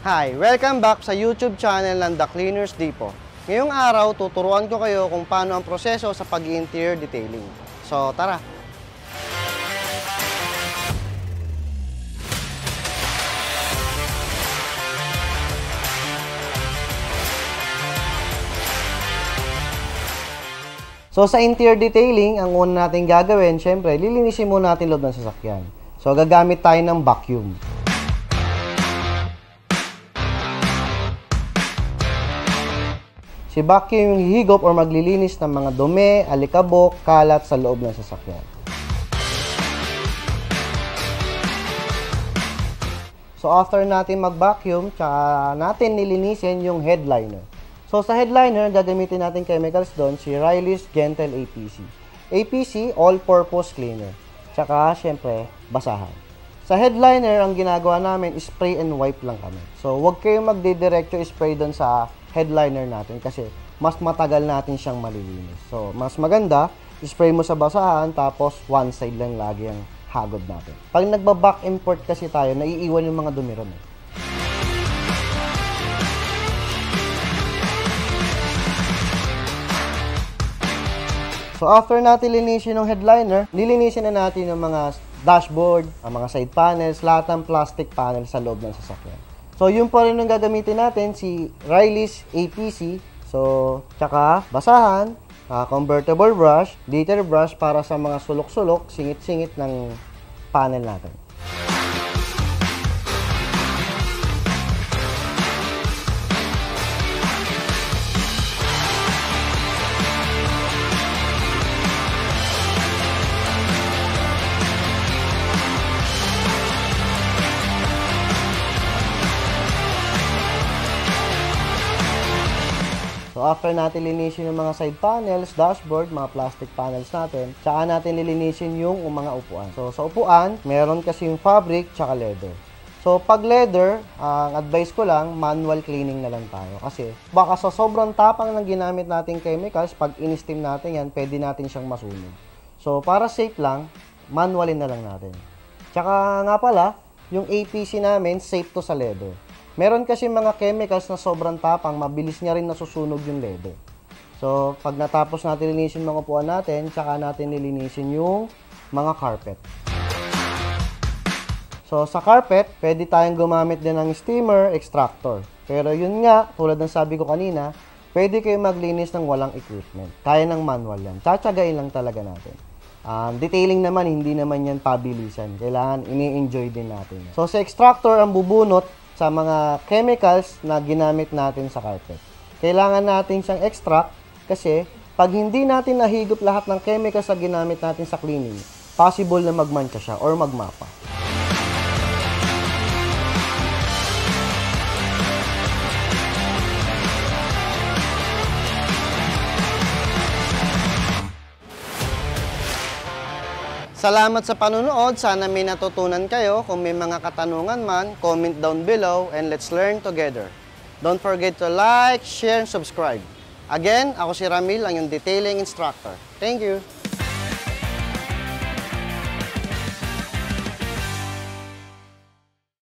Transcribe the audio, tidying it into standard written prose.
Hi! Welcome back sa YouTube channel ng The Cleaners Depot. Ngayong araw, tuturuan ko kayo kung paano ang proseso sa pag-interior detailing. So, tara! So, sa interior detailing, ang una natin gagawin, syempre, lilinisin muna natin loob ng sasakyan. So, gagamit tayo ng vacuum. Si vacuum yung hihigop or maglilinis ng mga dumi, alikabok, kalat sa loob ng sasakyan. So, after natin mag-vacuum, tsaka natin nilinisin yung headliner. So, sa headliner, gagamitin natin chemicals doon, si Riley's Gentle APC. APC, All-Purpose Cleaner. Tsaka, syempre, basahan. Sa headliner, ang ginagawa namin, spray and wipe lang kami. So, huwag kayong magdidiretso spray doon sa headliner natin kasi mas matagal natin siyang malilinis. So, mas maganda, spray mo sa basahan, tapos one side lang lagi ang hagod natin. Pag nagba-back import kasi tayo, naiiwan yung mga dumi ron. So, after natin linisin yung headliner, nilinisin na natin yung mga dashboard, ang mga side panels, lahat ng plastic panel sa loob ng sasakyan. So, yun pa rin yung gagamitin natin, si Riley's APC. So, tsaka basahan, convertible brush, glitter brush para sa mga sulok-sulok, singit-singit ng panel natin. So, after natin linisin yung mga side panels, dashboard, mga plastic panels natin, tsaka natin lilinisin yung mga upuan. So, sa upuan, meron kasi yung fabric tsaka leather. So, pag leather, ang advice ko lang, manual cleaning na lang tayo. Kasi, baka sa sobrang tapang ng ginamit nating chemicals, pag in-steam natin yan, pwede natin siyang masunog. So, para safe lang, manualin na lang natin. Tsaka nga pala, yung APC namin, safe to sa leather. Meron kasi mga chemicals na sobrang tapang, mabilis niya rin nasusunog yung leather. So, pag natapos natin linisin mga upuan natin, tsaka natin nilinisin yung mga carpet. So, sa carpet, pwede tayong gumamit din ng steamer, extractor. Pero yun nga, tulad ng sabi ko kanina, pwede kayo maglinis ng walang equipment. Kaya ng manual yan. Tsatsagain lang talaga natin. Detailing naman, hindi naman yan pabilisan. Kailangan ini-enjoy din natin. So, sa extractor, ang bubunot sa mga chemicals na ginamit natin sa carpet. Kailangan natin siyang extract kasi pag hindi natin nahigop lahat ng chemicals na ginamit natin sa cleaning, possible na magmancha siya or magmapa. Salamat sa panonood. Sana may natutunan kayo. Kung may mga katanungan man, comment down below and let's learn together. Don't forget to like, share, and subscribe. Again, ako si Ramil, ang iyong detailing instructor. Thank you!